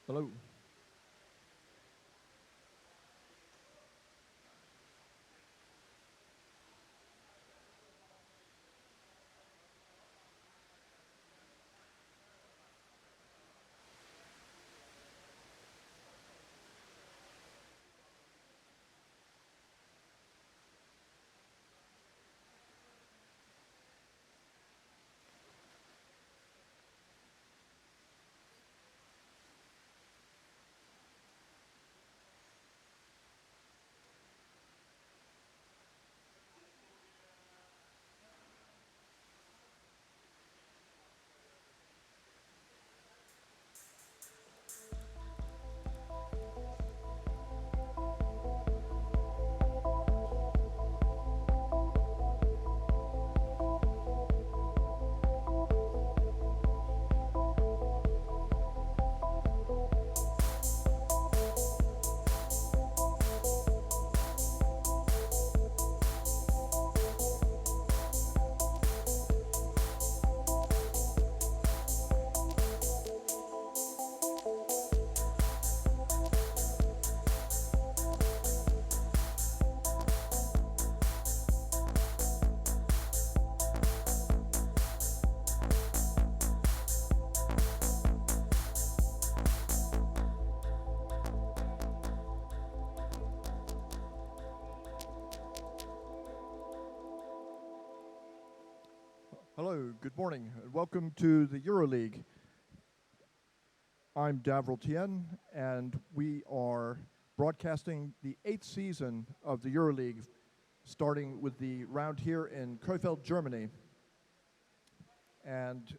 Hello. Hello, good morning, and welcome to the EuroLeague. I'm Davril Tien, and we are broadcasting the 8th season of the EuroLeague, starting with the round here in Krefeld, Germany. And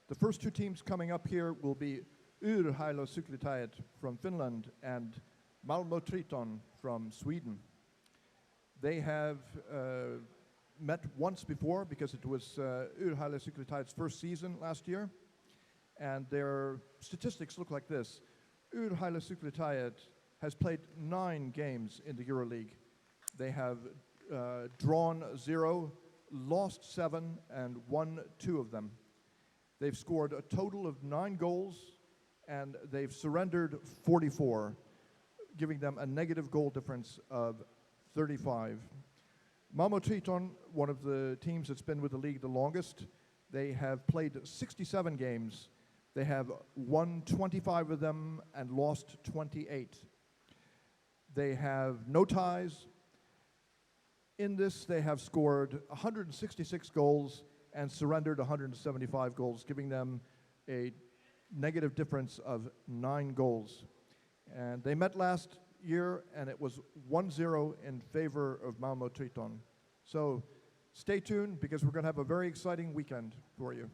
the first two teams coming up here will be Urheilusyklitajat from Finland and Malmö Triton from Sweden. They have met once before because it was Urheilusyklitajat's first season last year, and their statistics look like this. Urheilusyklitajat has played 9 games in the EuroLeague. They have drawn 0, lost 7, and won 2 of them. They've scored a total of 9 goals, and they've surrendered 44, giving them a negative goal difference of 35. Malmö Triton, one of the teams that's been with the league the longest, they have played 67 games. They have won 25 of them and lost 28. They have no ties. In this, they have scored 166 goals and surrendered 175 goals, giving them a negative difference of 9 goals. And they met last year, and it was 1-0 in favor of Malmö Triton. So stay tuned, because we're going to have a very exciting weekend for you.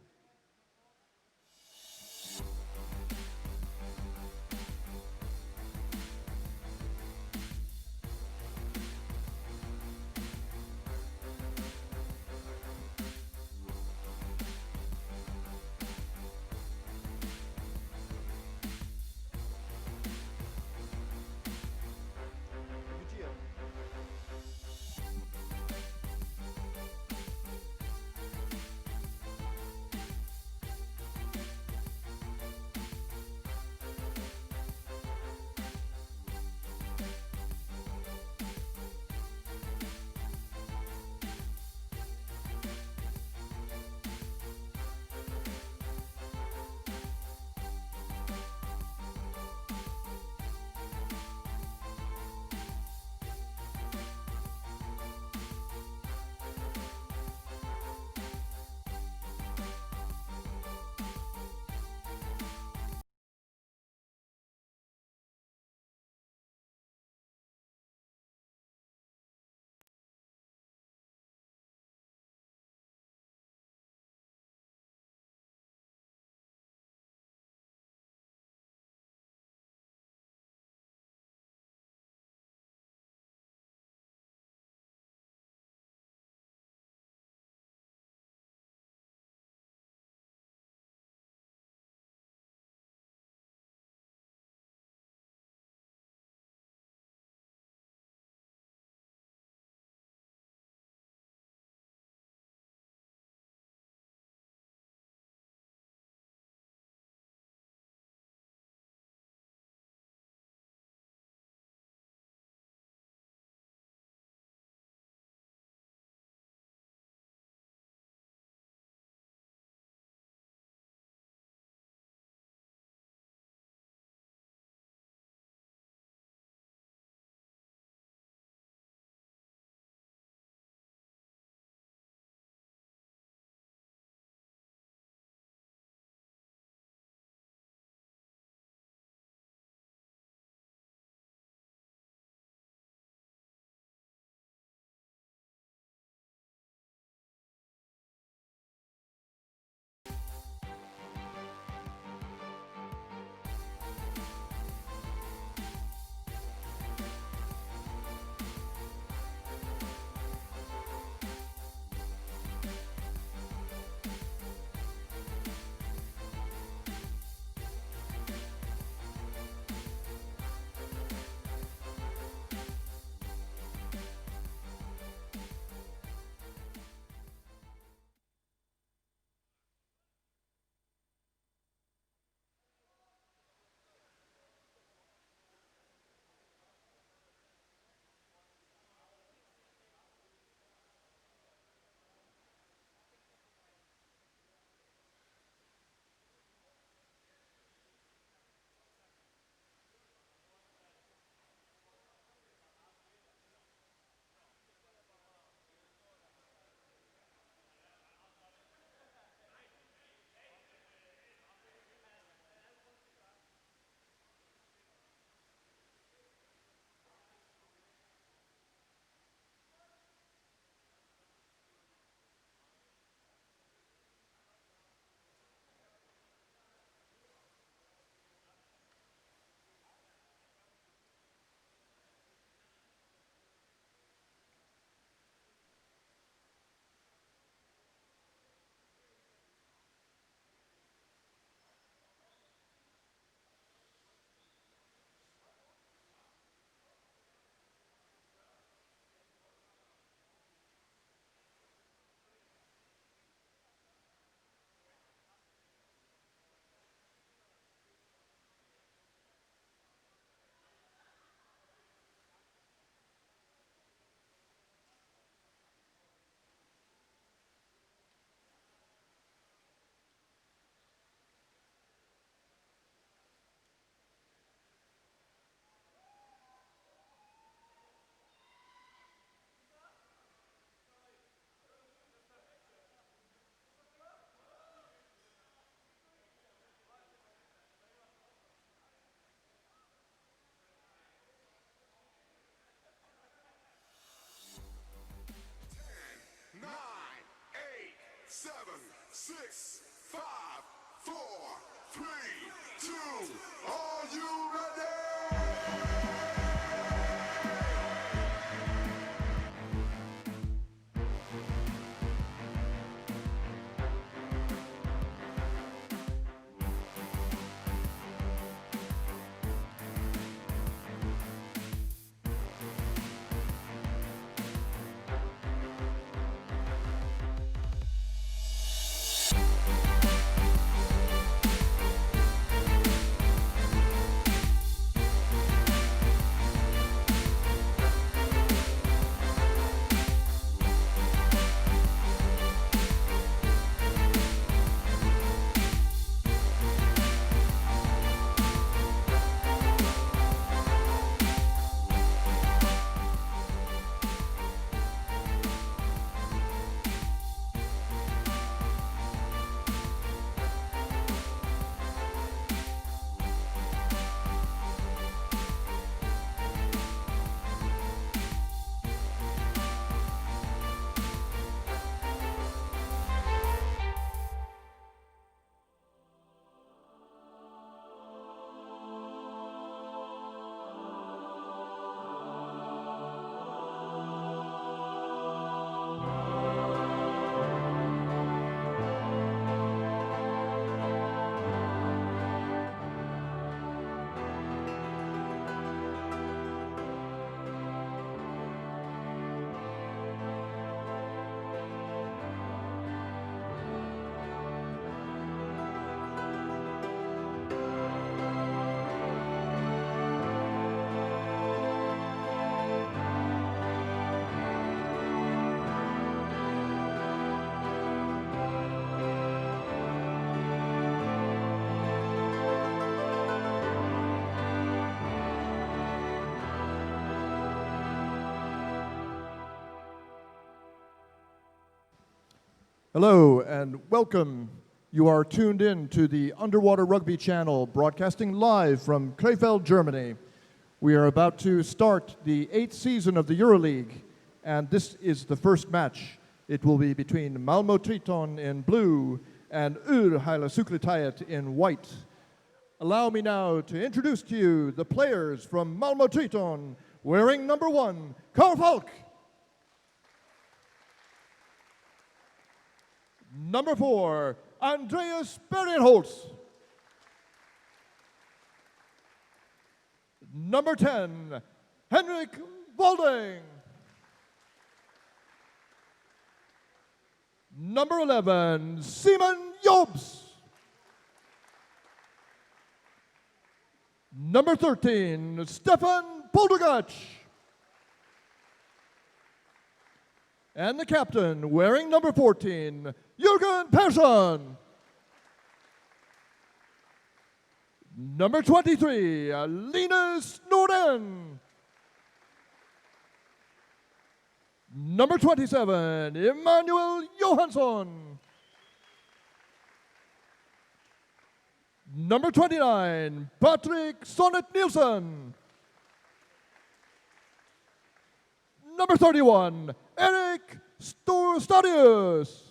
Hello and welcome. You are tuned in to the Underwater Rugby channel, broadcasting live from Krefeld, Germany. We are about to start the 8th season of the EuroLeague, and this is the first match. It will be between Malmö Triton in blue and Ur-Heilasuklitajat in white. Allow me now to introduce to you the players from Malmö Triton, wearing number 1, Carl Falk. Number 4, Andreas Bergenholtz. Number 10, Henrik Walding. Number 11, Simon Jobs. Number 13, Stefan Poldugac. And the captain, wearing number 14, Jürgen Persson. Number 23, Linus Norden. Number 27, Emmanuel Johansson. Number 29, Patrick Sonnet Nielsen. Number 31, Erik Stadius.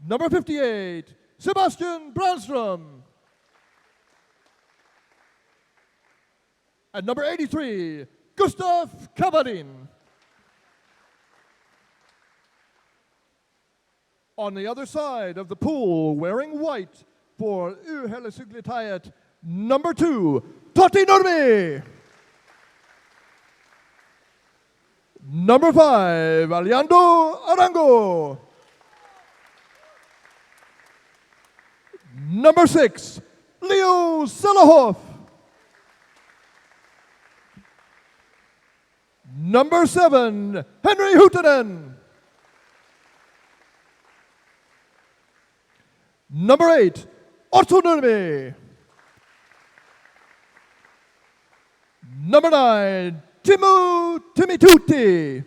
Number 58, Sebastian Brandström. And number 83, Gustav Kavarin. On the other side of the pool, wearing white for Ur-Heilasuklitajat, number 2, Totti Nurmi. Number 5, Aliando Arango. Number 6, Leo Selahoff. Number 7, Henry Huutonen. Number 8, Otto Nurmi. Number 9, Timo Timituti.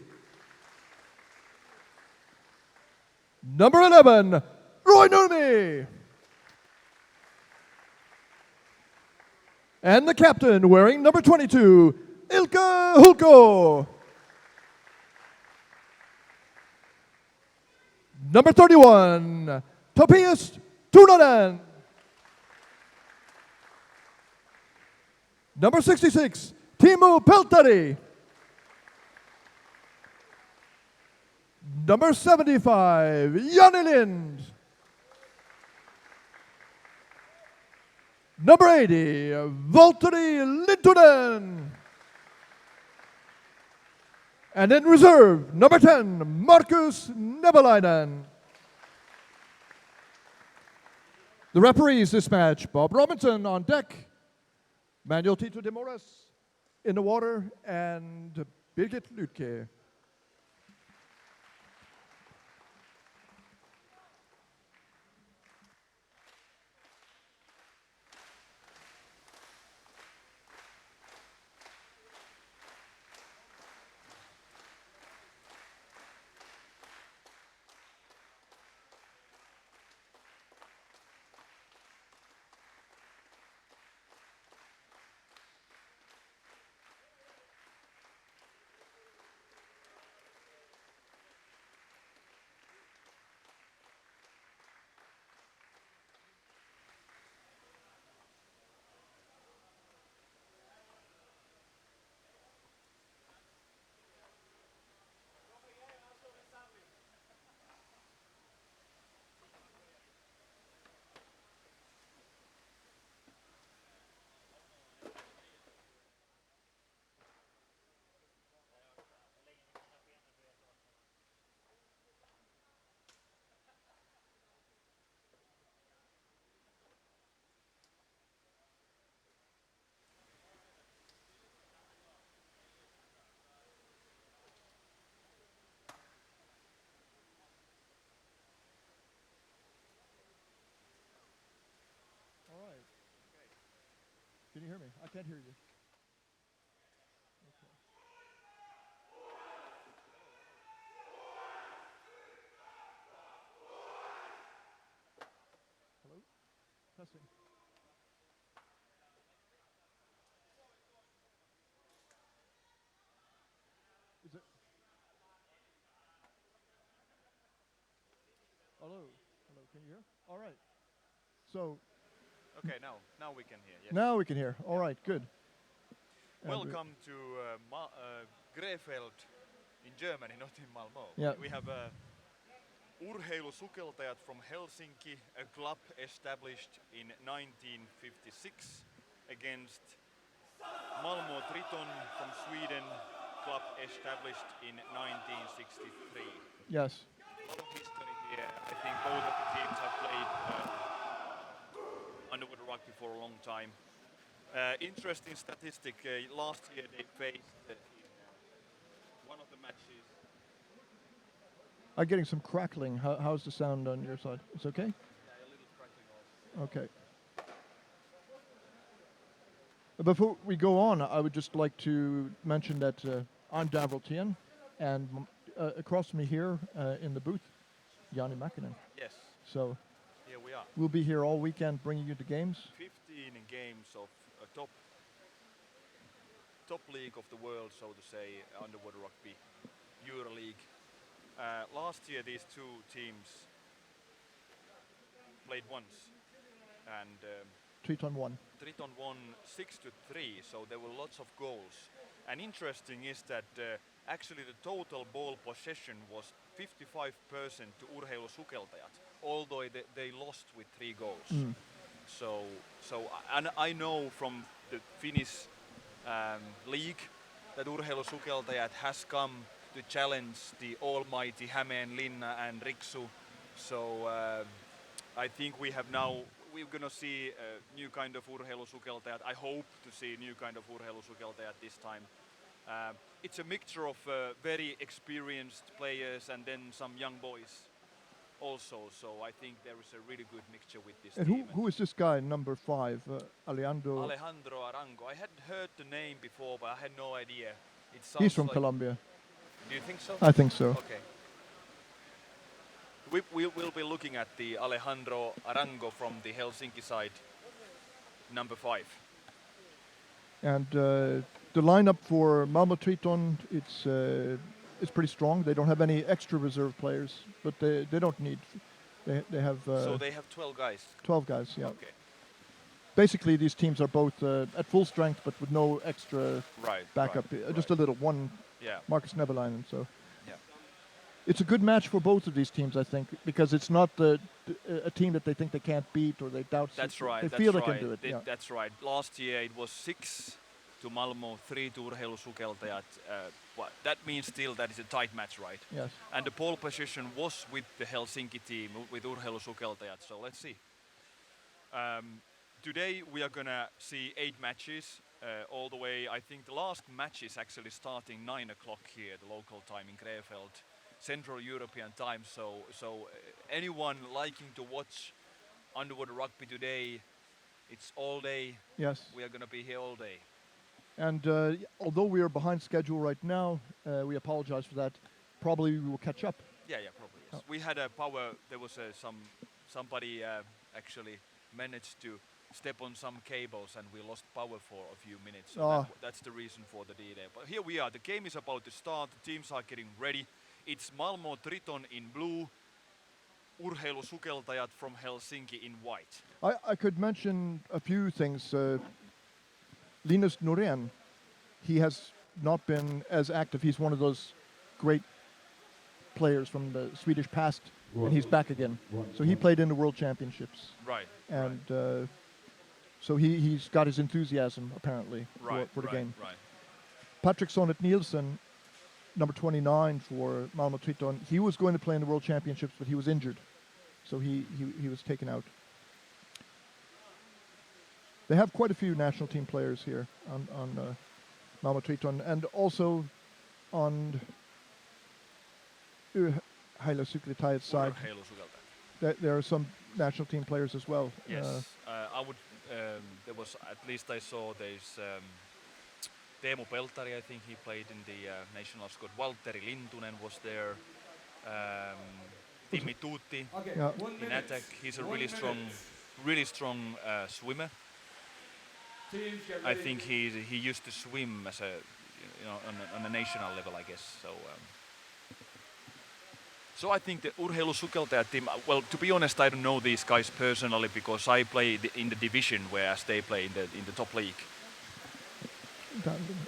Number 11, Roy Nurmi. And the captain, wearing number 22, Ilkka Hulko. Number 31, Topias Tunanen. Number 66, Timo Peltari. Number 75, Janne Lind. Number 80, Valtteri Lintunen. And in reserve, number 10, Marcus Nevalainen. The referees this match, Bob Robinson on deck, Manuel Tito de Moras in the water, and Birgit Lütke. Can you hear me? I can't hear you. Okay. Testing. Is it? Hello. Hello. Can you hear? All right. So Okay, now we can hear. Yes. now we can hear. All right. Good. And Welcome to Krefeld in Germany, not in Malmö. Yeah. We have Urheilusukeltajat from Helsinki, a club established in 1956 against Malmö Triton from Sweden, club established in 1963. Yes. A lot of history here. I think both of the teams have played underwater rugby for a long time. Interesting statistic, last year they faced in one of the matches. I'm getting some crackling. How's the sound on your side? It's okay? Yeah, a little crackling also. Okay. Before we go on, I would just like to mention that I'm Davil Tien, and across from me here in the booth, Jani Mäkinen. Yes, So here we are. we'll be here all weekend bringing you the games. 15 games of a top league of the world, so to say, underwater rugby, EuroLeague. Last year these two teams played once, and Triton 1. Triton won 6-3, so there were lots of goals. And interesting is that actually the total ball possession was 55% to Urheilusukeltajat, although they lost with 3 goals. So and I know from the Finnish league that Urheilusukeltajat has come to challenge the almighty Hämeenlinna and Riksu. So I think we're gonna see a new kind of Urheilusukeltajat. I hope to see a new kind of Urheilusukeltajat this time. It's a mixture of very experienced players and then some young boys also. So I think there is a really good mixture with this And team. who is this guy, number 5, Alejandro? Alejandro Arango. I hadn't heard the name before, but I had no idea. It sounds He's from like, Colombia. do you think so? I think so. Okay. We will be looking at the Alejandro Arango from the Helsinki side, number 5. And the lineup for Malmö Triton, it's pretty strong. They don't have any extra reserve players, but they don't need. They have So they have 12 guys. 12 guys. Yeah. Okay. Basically, these teams are both at full strength, but with no extra Right. backup. Just a little one. Yeah. Marcus Nebelainen. So. Yeah. It's a good match for both of these teams, I think, because it's not a team that they think they can't beat or they doubt. That's right. They that's feel right. they can do it. Yeah. That's right. Last year it was 6 to Malmö, 3 to Urheilusukeltajat. That means still that is a tight match, right? Yes. And the pole position was with the Helsinki team, with Urheilusukeltajat. So let's see. Today we are gonna see 8 matches all the way. I think the last match is actually starting 9 o'clock here, the local time in Krefeld, Central European time. So anyone liking to watch underwater rugby today, it's all day. Yes. We are gonna be here all day. And although we are behind schedule right now, we apologize for that. Probably we will catch up. Yeah, probably. Yes. We had a power. There was somebody actually managed to step on some cables, and we lost power for a few minutes. So that's the reason for the delay. But here we are. The game is about to start. The teams are getting ready. It's Malmö Triton in blue, Urheilusukeltajat from Helsinki in white. I could mention a few things. Linus Norén, he has not been as active. He's one of those great players from the Swedish past, and he's back again. So he played in the World Championships. Right. And so he's got his enthusiasm, apparently, for the game. Right. Patrick Sonnet Nielsen, number 29 for Malmö Triton, he was going to play in the World Championships, but he was injured. So he was taken out. They have quite a few national team players here on Malmö Triton, and also on Urheilusukeltajat's side. There are some national team players as well. Yes, I would. There was, at least I saw there's Teemu Peltari. I think he played in the national squad. Valtteri Lintunen was there. Timmy Tuutti in attack. He's a really strong really strong swimmer. I think he used to swim as a on a national level, I guess. So I think the urheilusukeltajat team. Well, to be honest, I don't know these guys personally because I play in the division, whereas they play in the top league.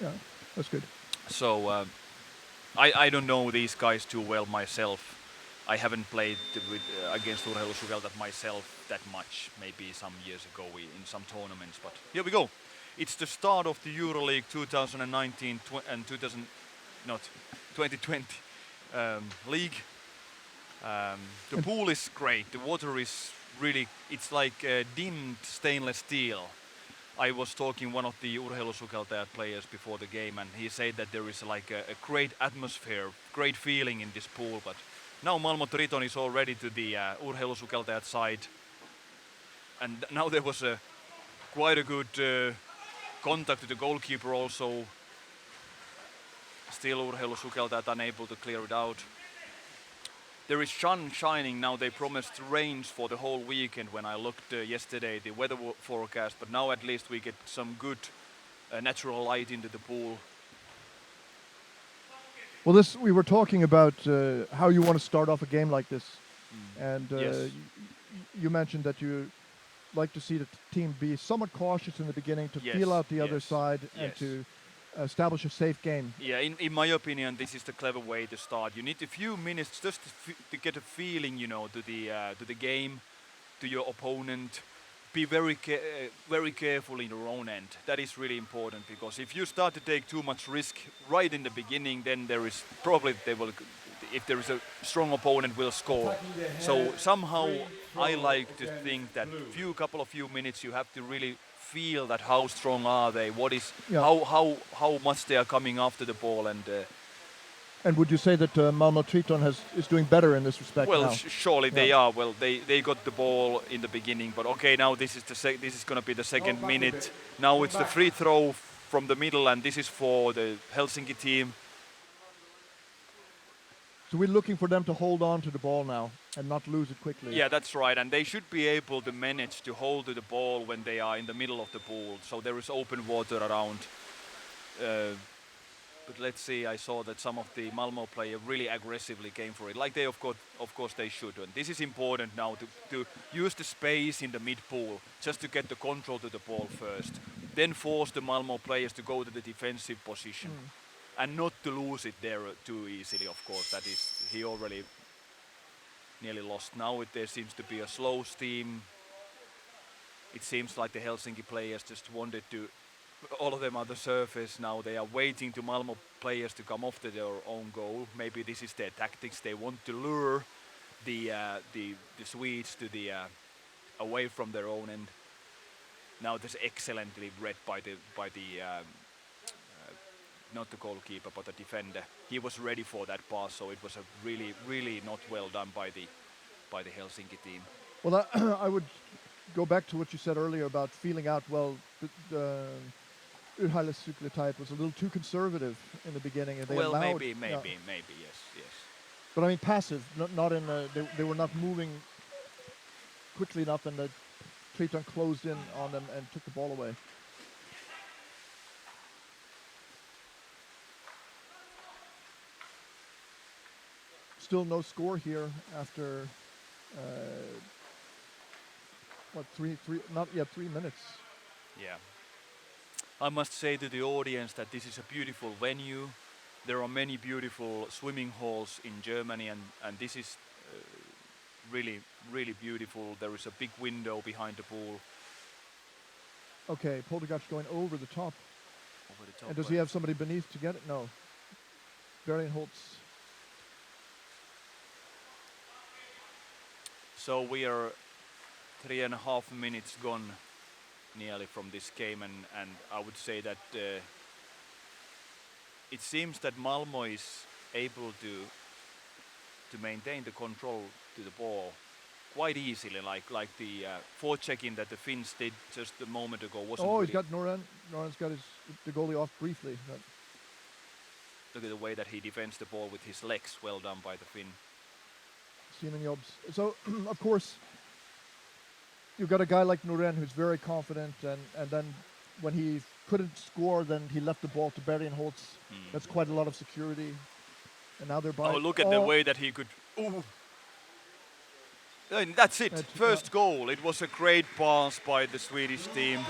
Yeah, that's good. So I don't know these guys too well myself. I haven't played against urheilusukeltajat myself that much. Maybe some years ago in some tournaments, but here we go. It's the start of the EuroLeague 2019 and 2020 league. The pool is great. The water is really, it's like dimmed stainless steel. I was talking one of the urheilusukeltajat players before the game, and he said that there is like a great atmosphere, great feeling in this pool. But now Malmo Triton is already to the urheilusukeltajat side, and now there was quite a good contact to the goalkeeper also. Still urheilusukeltajat unable to clear it out. There is sun shining now. They promised rains for the whole weekend when I looked yesterday the weather forecast, but now at least we get some good natural light into the pool. Well, we were talking about how you want to start off a game like this, and Yes. you mentioned that you like to see the team be somewhat cautious in the beginning to Yes, feel out the other yes, side and yes. to establish a safe game. Yeah, in my opinion, this is the clever way to start. You need a few minutes just to get a feeling, to the game, to your opponent. Be very careful in your own end. That is really important because if you start to take too much risk right in the beginning, then there is probably if there is a strong opponent, will score. So somehow I like to think that couple of minutes you have to really feel that how strong are they, what is Yeah. how much they are coming after the ball, and And would you say that Malmo Triton is doing better in this respect well, now? surely they Yeah. are. Well, they got the ball in the beginning, but okay, now this is going to be the second minute. Now it's the free throw from the middle, and this is for the Helsinki team. So we're looking for them to hold on to the ball now and not lose it quickly. Yeah, that's right, and they should be able to manage to hold to the ball when they are in the middle of the pool, so there is open water around. But let's see, I saw that some of the Malmo players really aggressively came for it, like they of course they should. And this is important now to use the space in the mid pool just to get the control to the ball first, then force the Malmo players to go to the defensive position and not to lose it there too easily. Of course, that is, he already nearly lost. Now there seems to be a slow steam. It seems like the Helsinki players just wanted to. All of them are the surface now. They are waiting to Malmo players to come off to their own goal. Maybe this is their tactics. They want to lure the Swedes to the away from their own end. Now this excellently read by the not the goalkeeper but the defender. He was ready for that pass, so it was a really not well done by the Helsinki team. Well, I would go back to what you said earlier about feeling out. Well, the urheilusukeltajat was a little too conservative in the beginning, and they Well, allowed. maybe, Yeah. yes. But I mean, passive, not in. They were not moving quickly enough, and the Triton closed in on them and took the ball away. Still no score here after not yet 3 minutes. Yeah. I must say to the audience that this is a beautiful venue. There are many beautiful swimming halls in Germany, and this is really beautiful. There is a big window behind the pool. Okay, Poltergeist going over the top. Over the top. And does he have somebody beneath to get it? No. Holtz. So we are 3.5 minutes gone nearly from this game, and I would say that it seems that Malmo is able to maintain the control to the ball quite easily, like the forechecking that the Finns did just a moment ago wasn't. Oh, he's got Noran. Noran's got the goalie off briefly. Look at the way that he defends the ball with his legs. Well done by the Finn. Simon Jobs. So, of course, you got a guy like Nuren who's very confident, and then when he couldn't score, then he left the ball to Berrien Holtz. That's quite a lot of security. And now they're by. Oh, look at the way that he could. Ooh. And that's it. First goal. It was a great pass by the Swedish team.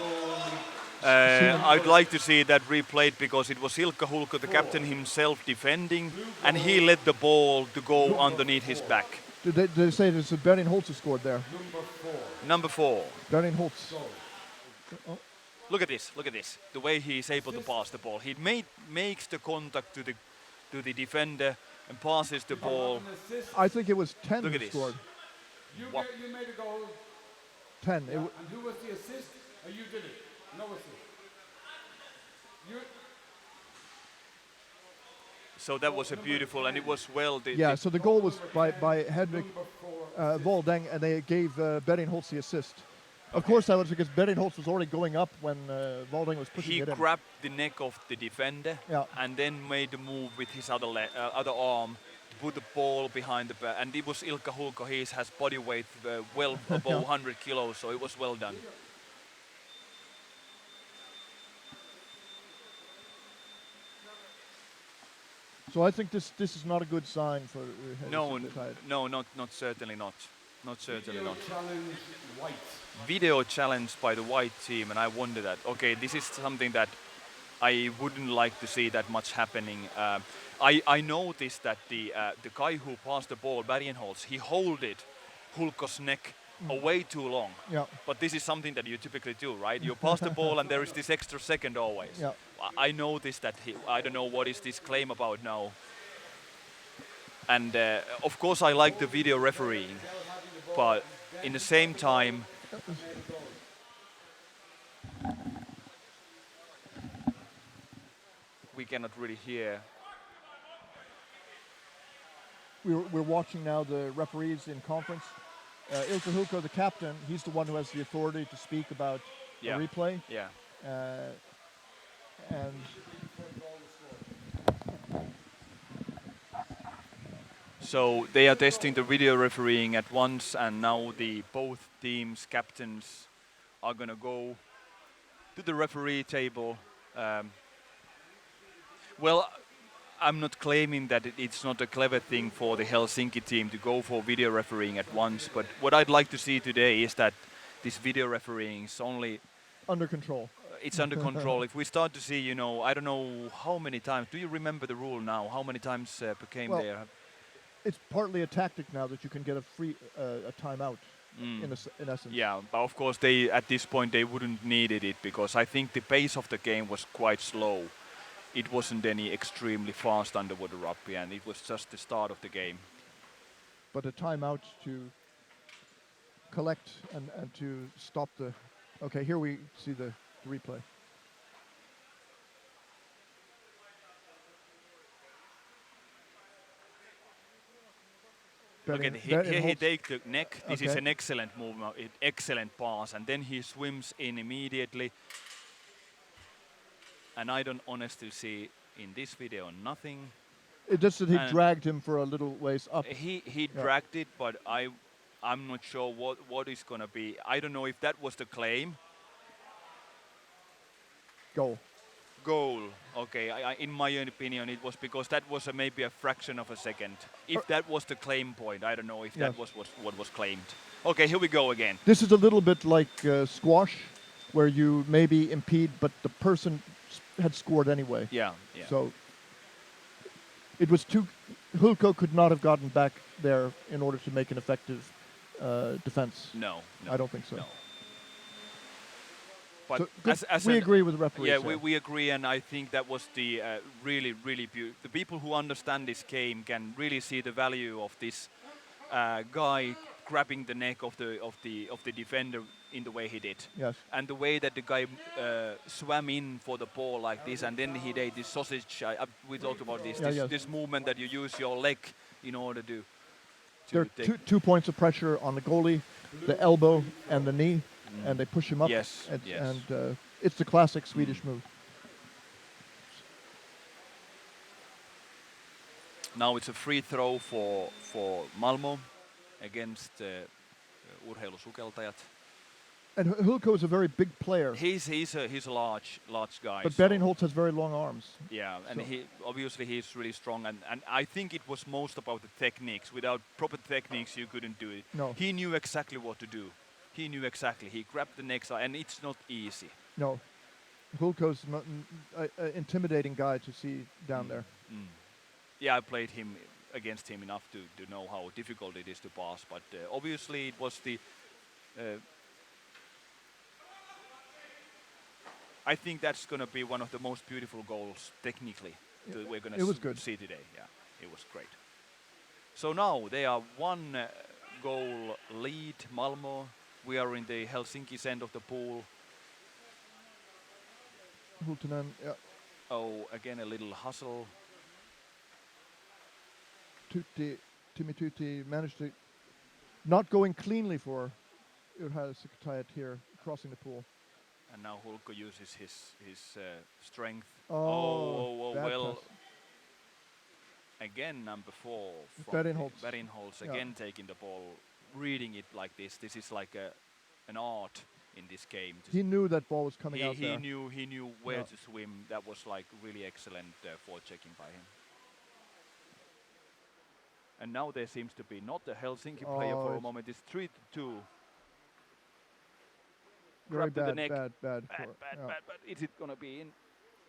I'd like to see that replayed because it was Ilkka Hulko, the captain himself, defending, and he let the ball to go underneath his back. Did they say it's Berrien Holtz who scored there? Number 4. Berrien Holtz. Oh. Look at this. Look at this. The way he is able to pass the ball. He makes the contact to the defender and passes the ball. I think it was 10 Look who at this. scored. You made a goal. 10. Yeah. And who was the assist? Or you did it? No assist. So that was a beautiful, and it was well. So the goal was by Hedvig Voldeng, and they gave Berrien Holtz the assist. Of course, that was because Berrien Holtz was already going up when Voldeng was pushing it in. He grabbed the neck of the defender and then made the move with his other arm to put the ball behind the back. And it was Ilkka Hulko. He has body weight well above 100 kilos, so it was well done. So I think this is not a good sign for No, not certainly not. Not certainly not. Challenge White. Video challenge by the white team, and I wonder that. Okay, this is something that I wouldn't like to see that much happening. I noticed that the guy who passed the ball, Berrien Holtz, he holded Hulko's neck way too long. Yeah. But this is something that you typically do, right? You pass the ball and there is this extra second always. Yeah. I noticed that I don't know what is this claim about now. And of course I like the video refereeing, but in the same time, we cannot really hear. We're watching now the referees in conference. Ilkka Hulko, the captain, he's the one who has the authority to speak about a replay. Yeah. And so they are testing the video refereeing at once, and now both teams' captains are going to go to the referee table. Well, I'm not claiming that it's not a clever thing for the Helsinki team to go for video refereeing at once, but what I'd like to see today is that this video refereeing is only under control. It's under control. If we start to see, I don't know how many times. Do you remember the rule now? How many times per game there? It's partly a tactic now that you can get a free a timeout in essence. Yeah, but of course at this point they wouldn't needed it because I think the pace of the game was quite slow. It wasn't any extremely fast underwater rugby, and it was just the start of the game. But a timeout to collect and to stop the. Okay, here we see the replay. Look at here he takes the neck. This is an excellent movement, excellent pass, and then he swims in immediately. And I don't honestly see in this video nothing. It just that he dragged him for a little ways up. He dragged it, but I'm not sure what is going to be. I don't know if that was the claim. Goal. Okay, in my opinion, it was because that was maybe a fraction of a second. If that was the claim point, I don't know if that was what was claimed. Okay, here we go again. This is a little bit like squash, where you maybe impede, but the person had scored anyway. Yeah. So it was Hulko could not have gotten back there in order to make an effective defense. No. I don't think so. No. But so we agree with the referees. Yeah, we agree, and I think that was the really beautiful. The people who understand this game can really see the value of this guy grabbing the neck of the defender in the way he did. Yes. And the way that the guy swam in for the ball like this, and then he did this sausage. We talked about this. This movement that you use your leg in order to. There are 2 points of pressure on the goalie, the elbow and the knee. And they push him up. Yes. And it's the classic Swedish move. Now it's a free throw for Malmo against Urheilusukeltajat. And Hulko is a very big player, He's a large guy. but so- Bettingholtz has very long arms. Yeah, and So- he's really strong, and I think it was most about the techniques. Without proper techniques, you couldn't do it. No. He knew exactly what to do. He knew exactly. He grabbed the next eye, and it's not easy. No, Hulko's an intimidating guy to see down there. Yeah, I played him against him enough to know how difficult it is to pass, but obviously it was the. I think that's going to be one of the most beautiful goals technically that we're going it was to good. see today. Yeah, it was great. So now they are one goal lead, Malmo. We are in the Helsinki's end of the pool. Hultunen, yeah. Oh, again a little hustle. Timmy Tutti managed to not going cleanly for Urheilä Sukkitajat here, crossing the pool. And now Hulko uses his strength. Oh, bad well. pass. Again, number 4 from Bettingholtz. again taking the ball, reading it like this. This is like an art in this game. He knew that ball was coming out he there. knew where Yeah. to swim. That was like really excellent forechecking by him. And now there seems to be not a Helsinki player for a it's moment. It's 3-2. Very Grab to the bad, neck. bad. Bad. But is it gonna be in?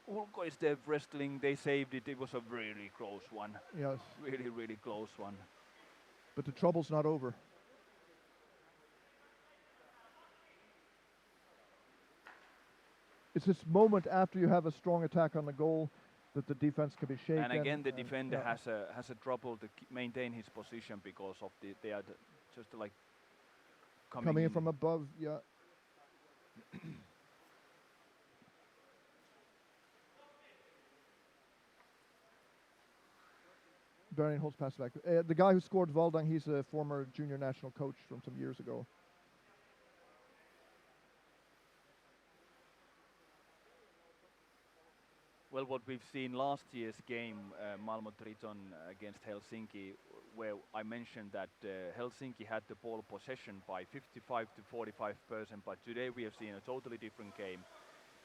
Hulko is there wrestling. They saved it. It was a really close one. Yes, Really close one. but the trouble's not over. It's this moment after you have a strong attack on the goal that the defense can be shaken. And again, the defender yeah. has a trouble to maintain his position because of they are just like coming in from above. Yeah. Bettingholtz pass back. The guy who scored Valdang, he's a former junior national coach from some years ago. Well, what we've seen last year's game, Malmo Triton against Helsinki, where I mentioned that Helsinki had the ball possession by 55 to 45%, but today we have seen a totally different game.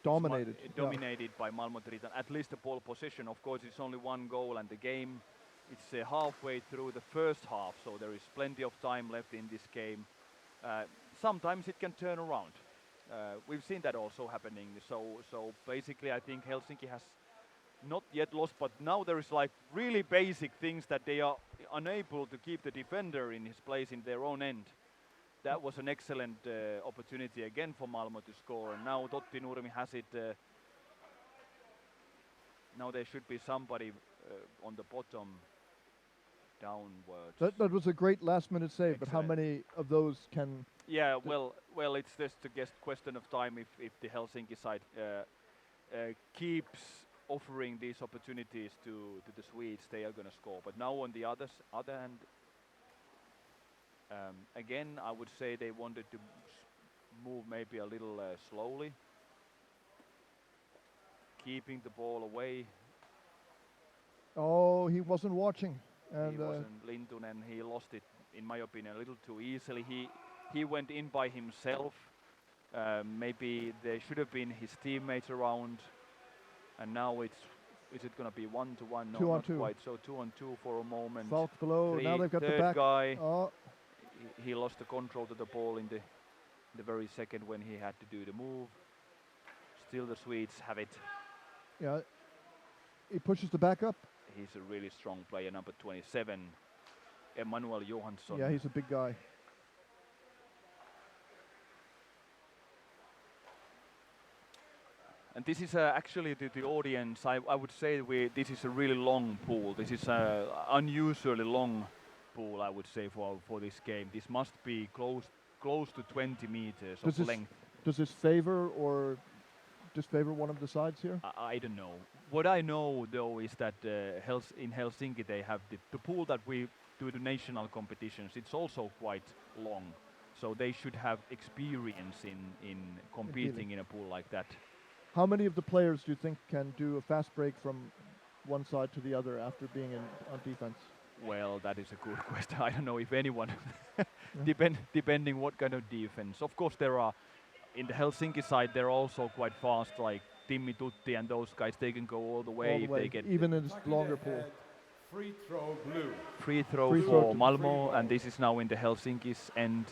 Dominated. Dominated by Malmo Triton, at least the ball possession. Of course, it's only one goal, and the game, it's halfway through the first half, so there is plenty of time left in this game. Sometimes it can turn around. We've seen that also happening. So basically, I think Helsinki has not yet lost, but now there is like really basic things that they are unable to keep the defender in his place in their own end. That was an excellent opportunity again for Malmo to score, and now Totti Nurmi has it. Now there should be somebody on the bottom downwards. That was a great last-minute save, but how Excellent. many of those can? Yeah, well, it's just a question of time if the Helsinki side keeps offering these opportunities to the Swedes, they are going to score. But now on the other hand, again, I would say they wanted to move maybe a little slowly, keeping the ball away. Oh, he wasn't watching. And He wasn't Lintunen. He lost it, in my opinion, a little too easily. He went in by himself. Maybe there should have been his teammates around. And now is it going to be 1-1? No, 2 on not 2. quite. So 2-on-2 for a moment. Falk below. Now they've got the Third back. guy. Oh, He lost the control to the ball in the very second when he had to do the move. Still the Swedes have it. yeah. He pushes the back up. He's a really strong player, number 27, Emmanuel Johansson. Yeah, he's a big guy. And this is actually to the audience, I would say this is a really long pool. This is an unusually long pool, I would say, for this game. This must be close to 20 meters of length. Does this favor or disfavor one of the sides here? I don't know. What I know, though, is that in Helsinki they have the pool that we do the national competitions. It's also quite long. So they should have experience in competing in a pool like that. How many of the players do you think can do a fast break from one side to the other after being on defense? Well, that is a good question. I don't know if anyone, depending what kind of defense. Of course, there are in the Helsinki side, they're also quite fast, like Timmy Tutti and those guys. They can go all the way All the if way, they get even in this Attacking longer the pool. head, free throw blue. free throw Free throw for to- Malmo, free ball. and this is now in the Helsinki's end.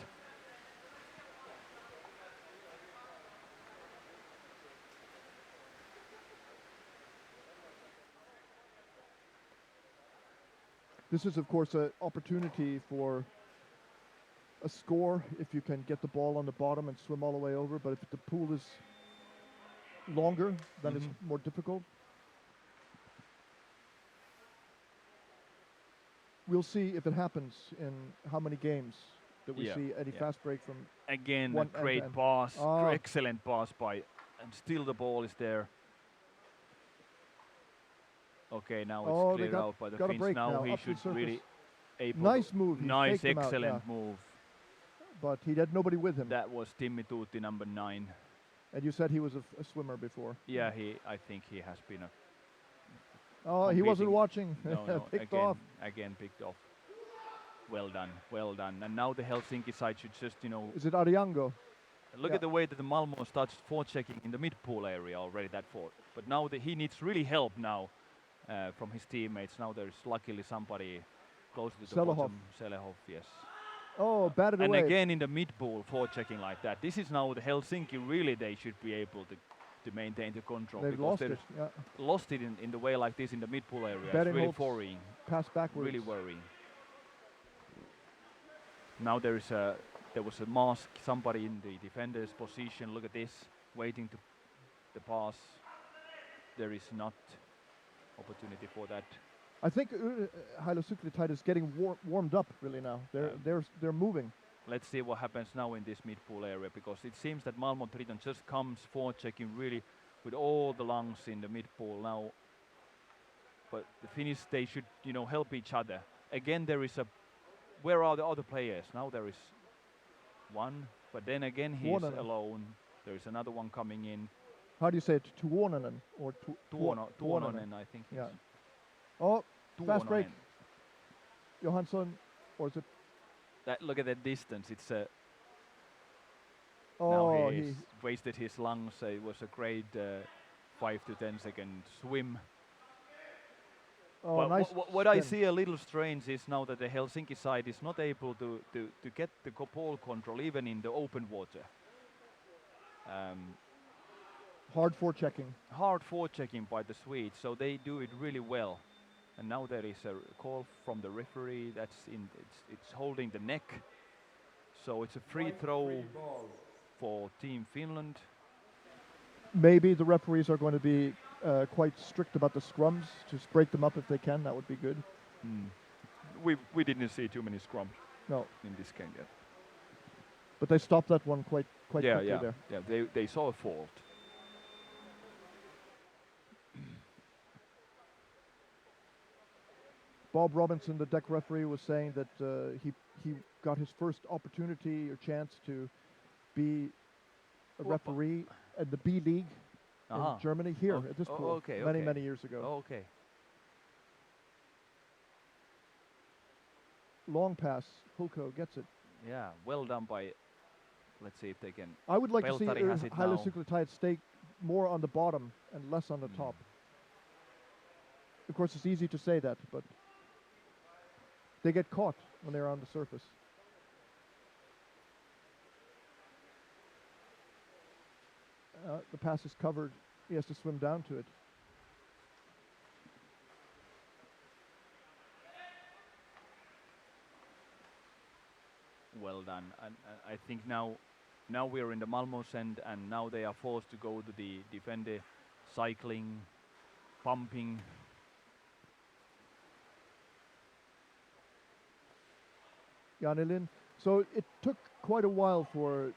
This is, of course, an opportunity for a score if you can get the ball on the bottom and swim all the way over. But if the pool is longer, then it's more difficult. We'll see if it happens in how many games that we Yeah, see any yeah. fast break from. Again, One a great end. pass, Ah. excellent pass by, and still the ball is there. Okay, now Oh, it's they cleared out by the got a Finns. break Now now, he up to the should really surface. able Nice to move, he nice, faked him out, excellent yeah. move. But he had nobody with him. That was Timmy Tuutti, number 9. And you said he was a swimmer before. Yeah, I think he has been a Oh, he wasn't competing- watching. no, Picked again, off. again picked off. Well done, well done. And now the Helsinki side should just, Is it Ariango? look Yeah. at the way that the Malmo starts forechecking in the mid-pool area already, that fort. But now he needs really help now from his teammates. Now there's luckily somebody close to the Selehov. bottom. Selehov, yes. Oh, batted And away. again in the mid-pool forechecking like that. This is now the Helsinki, really they should be able to maintain the control. They've because lost they're it. Yeah. lost it in the way like this in the mid-pool area. It's Betting really hopes worrying. Pass backwards. Really worrying. Now there was a mask, somebody in the defender's position. Look at this, waiting to the pass. There is not opportunity for that. I think Hailasuklitide is getting warmed up really now. They're moving. Let's see what happens now in this mid-pool area, because it seems that Malmo Triton just comes forechecking really with all the lungs in the mid-pool now. But the Finnish, they should help each other. Again, there is where are the other players? Now there is one, but then again he's Tuononen. alone. There is another one coming in. How do you say it? Tuononen or Tuononen, I think. Yeah. it's Oh, fast break. Tuononen. Johansson, or is it? Look at that distance. It's Oh, now he's wasted his lungs. It was a great 5 to 10 second swim. oh, But nice. what I spin. see a little strange is now that the Helsinki side is not able to get the ball control even in the open water. Hard forechecking. Hard forechecking by the Swedes, so they do it really well. And now there is a call from the referee that's it's holding the neck. So it's a free throw Free ball. for Team Finland. Maybe the referees are going to be quite strict about the scrums to break them up if they can. That would be good. We didn't see too many scrums No, in this game yet. but they stopped that one quite quickly there. Yeah. They saw a fault. Bob Robinson, the deck referee, was saying that he got his first opportunity or chance to be a Well, referee at the B League in Germany here at this pool many years ago. Oh, okay. Long pass, Hulko gets it. Yeah, well done by. Let's see if they can. I would like to see Peltari has it now. Hailasuklitide stay more on the bottom and less on the top. Of course, it's easy to say that, but they get caught when they're on the surface. The pass is covered. He has to swim down to it. Well done. And I think now we're in the Malmö's end, and now they are forced to go to the defender, cycling, pumping. Janelin. So it took quite a while for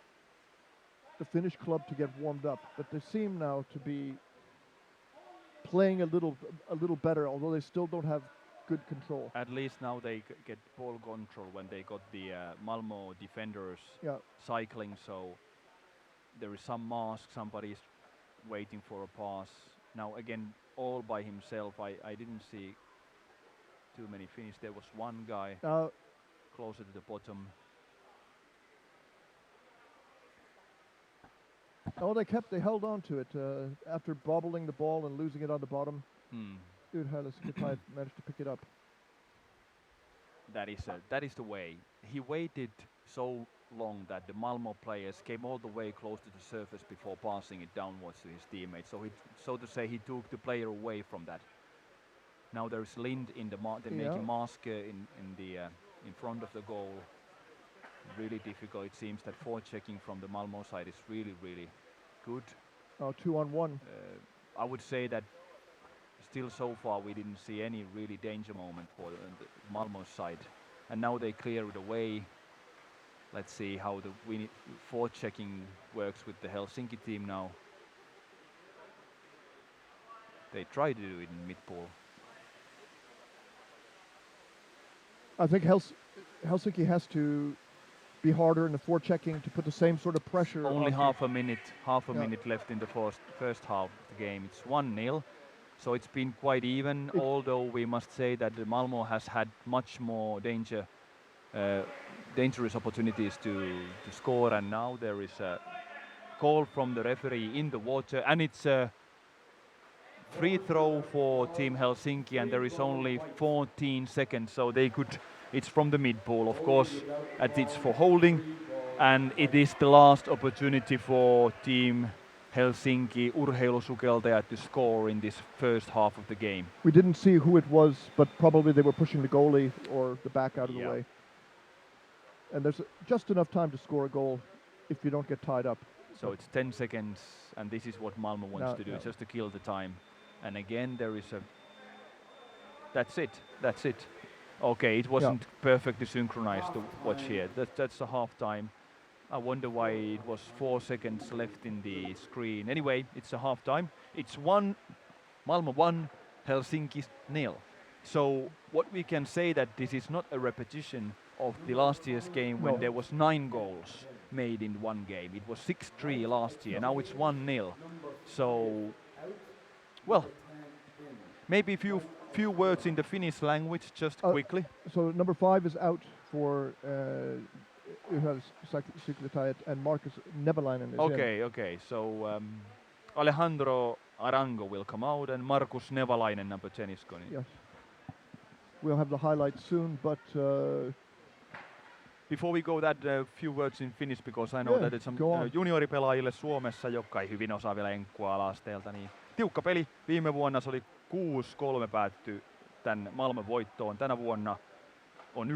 the Finnish club to get warmed up, but they seem now to be playing a little better, although they still don't have good control. At least now they get ball control when they got the Malmö defenders Yeah. cycling. So there is some mask. Somebody's waiting for a pass. Now again, all by himself. I didn't see too many Finnish. There was one guy closer to the bottom. Oh, they held on to it after bobbling the ball and losing it on the bottom. Urheilus managed to pick it up. That is the way. He waited so long that the Malmo players came all the way close to the surface before passing it downwards to his teammates. So to say, he took the player away from that. Now there's Lind in the making mask in front of the goal. Really difficult. It seems that forechecking from the Malmo side is really good. Oh, 2-on-1. I would say that still so far we didn't see any really danger moment for the Malmo side, and now they clear it away. Let's see how the forechecking works with the Helsinki team now. They try to do it in mid-ball. I think Helsinki has to be harder in the forechecking to put the same sort of pressure. Only half a minute left in the first half of the game. It's 1-0, so it's been quite even. Although we must say that the Malmo has had much more dangerous opportunities to score, and now there is a call from the referee in the water, and it's a free throw for Team Helsinki, and there is only 14 seconds, so they could. It's from the mid-ball, of course, and it's for holding, and it is the last opportunity for Team Helsinki urheilusukeltajat to score in this first half of the game. We didn't see who it was, but probably they were pushing the goalie or the back out of the way. And there's just enough time to score a goal if you don't get tied up. So it's 10 seconds, and this is what Malmo wants to do, just to kill the time. And again, there is a... That's it. Okay, it wasn't perfectly synchronized to watch here. That's a half time. I wonder why it was 4 seconds left in the screen. Anyway, it's a half time. It's Malmo 1, Helsinki 0. So what we can say that this is not a repetition of the last year's game when there was 9 goals made in one game. It was 6-3 last year. Now it's 1-0. So, well, maybe a few words in the Finnish language, just quickly. So number 5 is out for Urheilusukeltajat, and Markus Nevalainen is in. Okay. So Alejandro Arango will come out, and Markus Nevalainen, number 10, is going in. Yes. We'll have the highlights soon, but... Before we go that, a few words in Finnish, because I know that it's junioripelaajille Suomessa, jotka ei hyvin osaa vielä enkkua ala-asteelta, niin tiukka peli. Viime vuonna se oli 6-3 päättyi tämän Malmön voittoon. Tänä vuonna on 1-0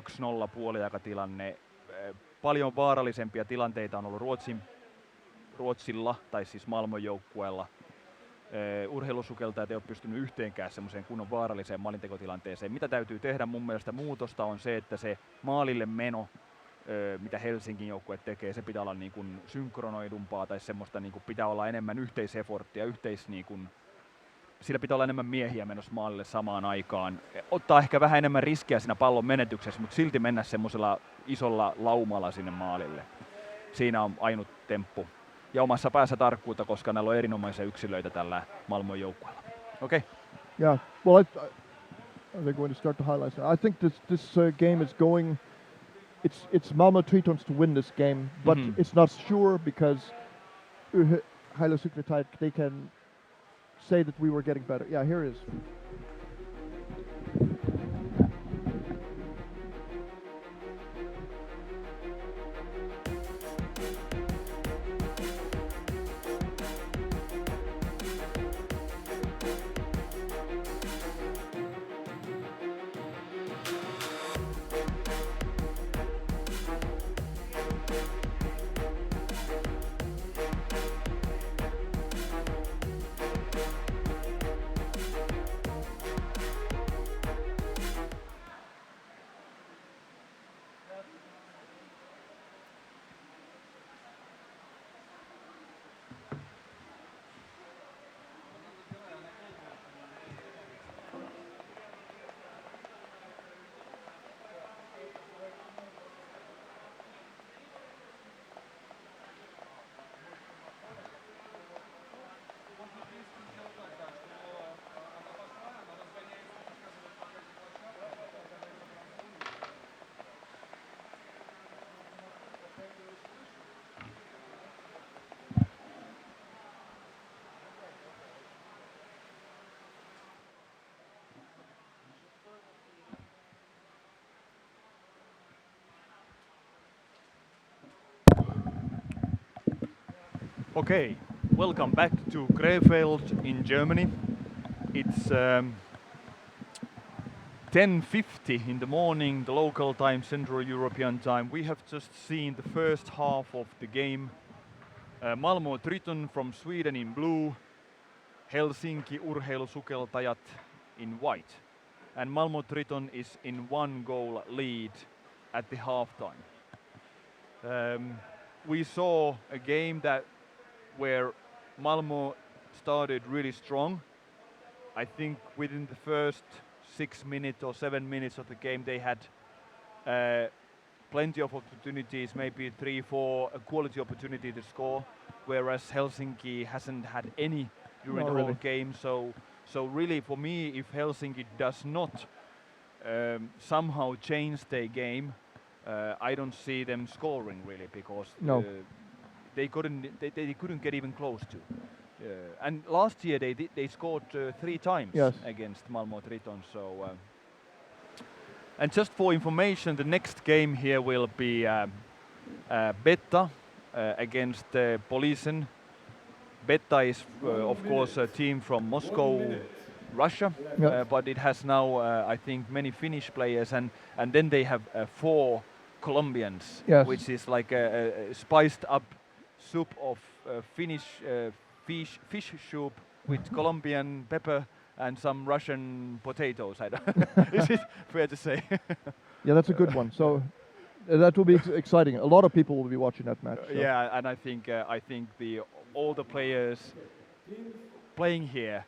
puoliaikatilanne. Paljon vaarallisempia tilanteita on ollut Ruotsilla, tai siis Malmön joukkueella. Urheilusukeltajat ei ole pystynyt yhteenkään semmoiseen kunnon vaaralliseen maalintekotilanteeseen. Mitä täytyy tehdä? Mun mielestä muutosta on se, että se maalille meno, mitä Helsingin joukkue tekee, se pitää olla niin kuin synkronoidumpaa, tai semmoista niin kuin pitää olla enemmän yhteiseforttia, sillä pitää olla enemmän miehiä menossa maalille samaan aikaan. Ottaa ehkä vähän enemmän riskiä siinä pallon menetyksessä, mutta silti mennä semmoisella isolla laumalla sinne maalille. Siinä on ainut temppu. Ja omassa päässä tarkkuutta, koska näillä on erinomaisia yksilöitä tällä Malmön joukkueella. Okay. Yeah. Well, they're going to start the highlights now. I think this game is going. It's Malmö Tritons to win this game, but it's not sure because Urheilusukeltajat, they can say that we were getting better. Yeah, here it is. Okay, welcome back to Krefeld in Germany. It's 10:50 in the morning, the local time, Central European time. We have just seen the first half of the game. Malmö Triton from Sweden in blue, Helsinki Urheilusukeltajat in white. And Malmö Triton is in 1-goal lead at the halftime. We saw a game where Malmö started really strong. I think within the first 6 minutes or 7 minutes of the game they had plenty of opportunities, maybe 3-4 a quality opportunity to score, whereas Helsinki hasn't had any during the whole game. So really for me, if Helsinki does not somehow change their game, I don't see them scoring really, because they couldn't get even close to. And last year they scored 3 times against Malmö Triton. So and just for information, the next game here will be Beta against Polisen. Beta is of course a team from Moscow, Russia, but it has now I think many Finnish players, and then they have 4 Colombians, which is like a spiced up soup of Finnish fish soup with Colombian pepper and some Russian potatoes. Is it fair to say? Yeah, that's a good one. So that will be exciting. A lot of people will be watching that match. So. Yeah, and I think all the players playing here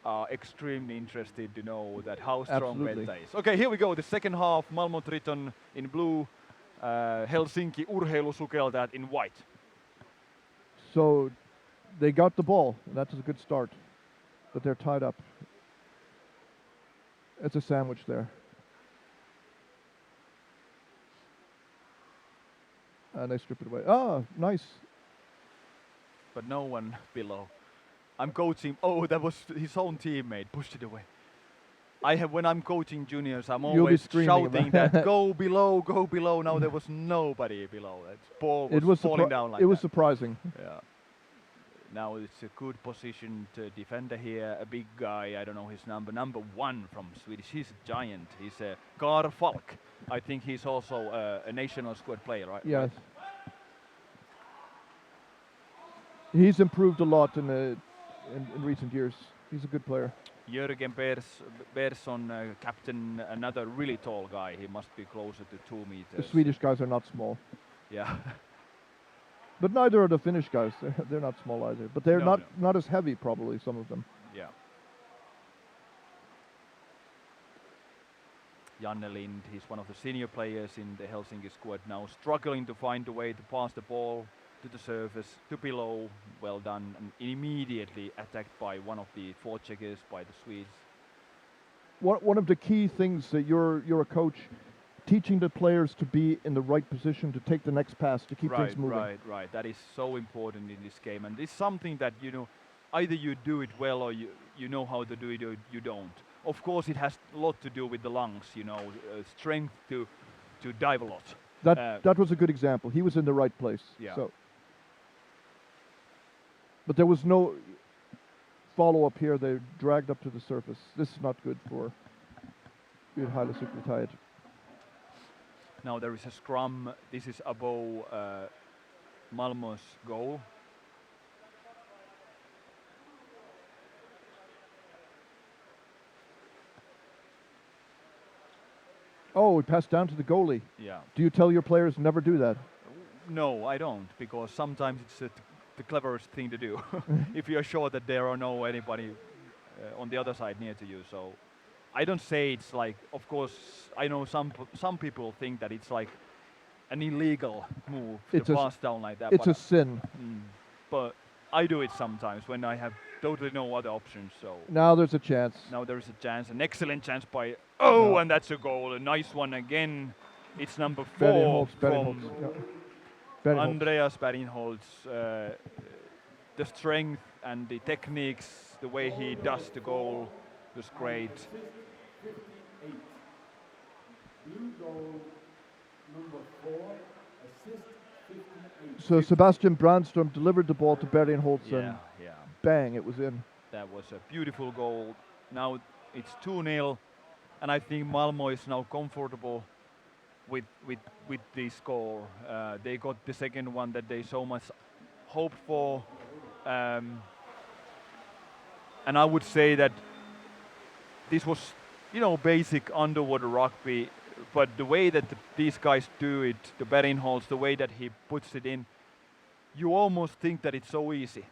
are extremely interested to know that how strong Beta is. Okay, here we go. The second half, Malmö Triton in blue, Helsinki Urheilusukeltajat in white. So they got the ball. That is a good start. But they're tied up. It's a sandwich there. And they strip it away. Ah, nice. But no one below. I'm coaching. Oh, that was his own teammate. Pushed it away. When I'm coaching juniors, I'm always shouting that go below, go below. Now there was nobody below. That ball was falling down like that. It was surprising. Yeah. Now it's a good positioned defender here, a big guy. I don't know his number 1 from Swedish. He's a giant. He's a Karl Falk. I think he's also a national squad player, right? Yes. He's improved a lot in recent years. He's a good player. Jörgen Persson, captain, another really tall guy. He must be closer to 2 meters. The Swedish guys are not small. Yeah. But neither are the Finnish guys. They're not small either. But they're not as heavy, probably, some of them. Yeah. Janne Lind, he's one of the senior players in the Helsinki squad now, struggling to find a way to pass the ball to the surface, to below. Well done. And immediately attacked by one of the forecheckers, by the Swedes. One of the key things that you're a coach, teaching the players to be in the right position to take the next pass, to keep things moving. Right. That is so important in this game, and it's something that either you do it well or you know how to do it or you don't. Of course, it has a lot to do with the lungs, strength to dive a lot. That was a good example. He was in the right place. Yeah. So. But there was no follow-up here. They dragged up to the surface. This is not good for Urheilusukeltajat. Now there is a scrum. This is above Malmö's goal. Oh, it passed down to the goalie. Yeah. Do you tell your players never do that? No, I don't, because sometimes it's the cleverest thing to do. If you're sure that there are anybody on the other side near to you. So I don't say it's like, of course, I know some people think that it's like an illegal move to pass down like that. It's a sin. But I do it sometimes when I have totally no other options. So now there's a chance. Now there is a chance, an excellent chance by and that's a goal, a nice one again. It's number 4 from Andreas Bergenholtz. The strength and the techniques, the way he does the goal was great. Blue goal number 4, assist So Sebastian Brandström delivered the ball to Bergenholtz and Yeah. bang, it was in. That was a beautiful goal. Now it's 2-0, and I think Malmo is now comfortable with this score. They got the second one that they so much hoped for, and I would say that this was, basic underwater rugby, but the way that these guys do it, the Bergenholtz, the way that he puts it in, you almost think that it's so easy.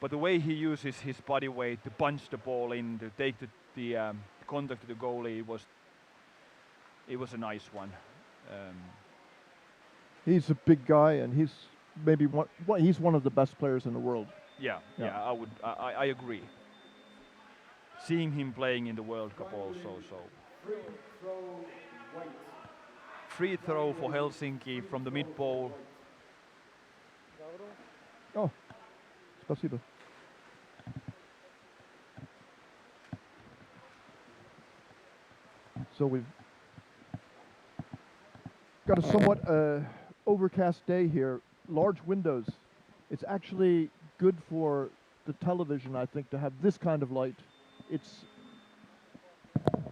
But the way he uses his body weight to punch the ball in, to take the contact to the goalie, it was a nice one. He's a big guy, and he's maybe he's one of the best players in the world. Yeah, I agree. Seeing him playing in the World Cup also. So free throw for Helsinki from the mid pole. Oh, спасибо. So we've got a somewhat overcast day here. Large windows. It's actually good for the television, I think, to have this kind of light. It's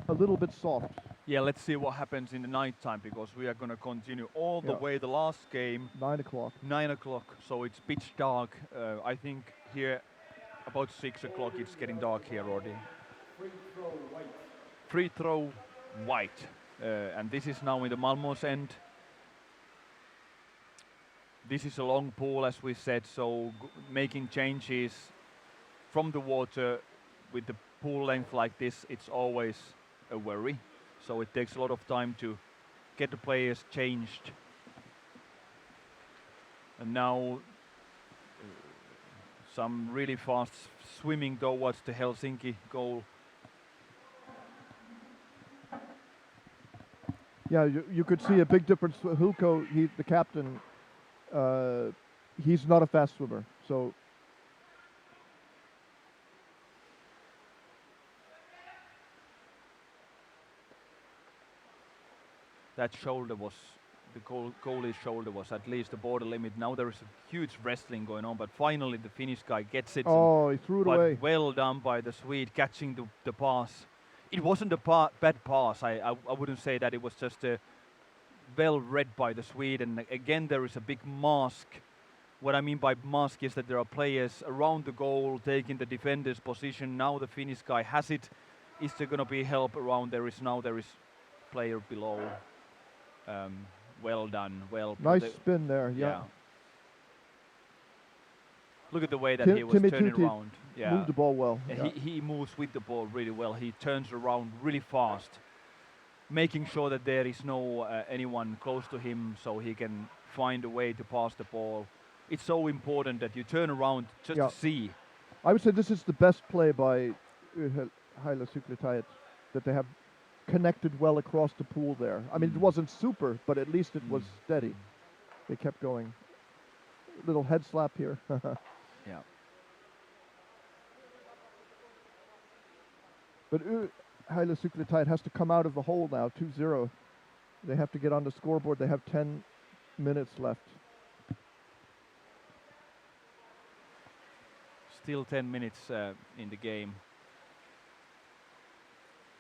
a little bit soft. Yeah, let's see what happens in the night time, because we are going to continue all the way the last game. 9 o'clock. 9 o'clock, so it's pitch dark. I think here about 6 o'clock it's getting dark here already. Free throw white. And this is now in the Malmö's end. This is a long pool, as we said, so making changes from the water with the pool length like this, it's always a worry. So it takes a lot of time to get the players changed. And now some really fast swimming towards the Helsinki goal. Yeah, you could see a big difference. Hulko, the captain, he's not a fast swimmer, so. That shoulder was, the goalie's shoulder was at least the border limit. Now there is a huge wrestling going on, but finally the Finnish guy gets it. Oh, he threw it away. Well done by the Swede, catching the pass. It wasn't a bad pass. I wouldn't say that. It was just well read by the Swede. And again, there is a big mask. What I mean by mask is that there are players around the goal taking the defender's position. Now the Finnish guy has it. Is there going to be help around? There is player below. Well done. Nice spin there. Yeah. Look at the way that he was turning around. Yeah. Moved the ball well. He moves with the ball really well. He turns around really fast, making sure that there is no anyone close to him, so he can find a way to pass the ball. It's so important that you turn around just to see. I would say this is the best play by Haile Suklitajat, that they have connected well across the pool there. I mean, it wasn't super, but at least it was steady. They kept going. Little head slap here. Yeah. But Haile Suklitajat has to come out of the hole now, 2-0. They have to get on the scoreboard. They have 10 minutes left. Still 10 minutes in the game.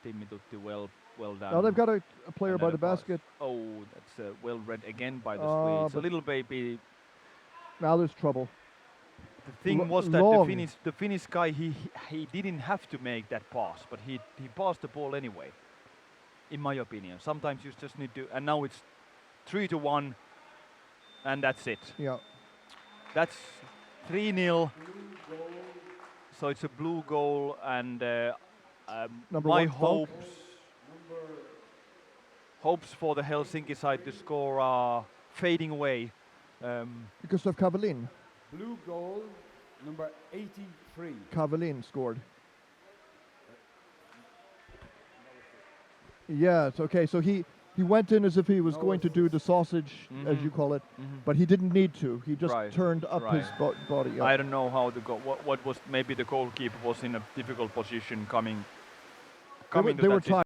Timmy Tutti, well done. Now they've got a player by the basket. Oh, that's well read again by the Swedes. A little baby. Now there's trouble. The thing was that the Finnish guy, he didn't have to make that pass, but he passed the ball anyway, in my opinion. Sometimes you just need to, and now it's 3-1, and that's it. Yeah. That's 3-0. So it's a blue goal, and my hopes for the Helsinki side to score are fading away. Because of Kavelin. Blue goal, number 83. Kavelin scored. Yeah, it's okay. So he went in as if he was going to do the sausage, as you call it, but he didn't need to. He just turned up his body. Up. I don't know how the what was, maybe the goalkeeper was in a difficult position coming. They were tired.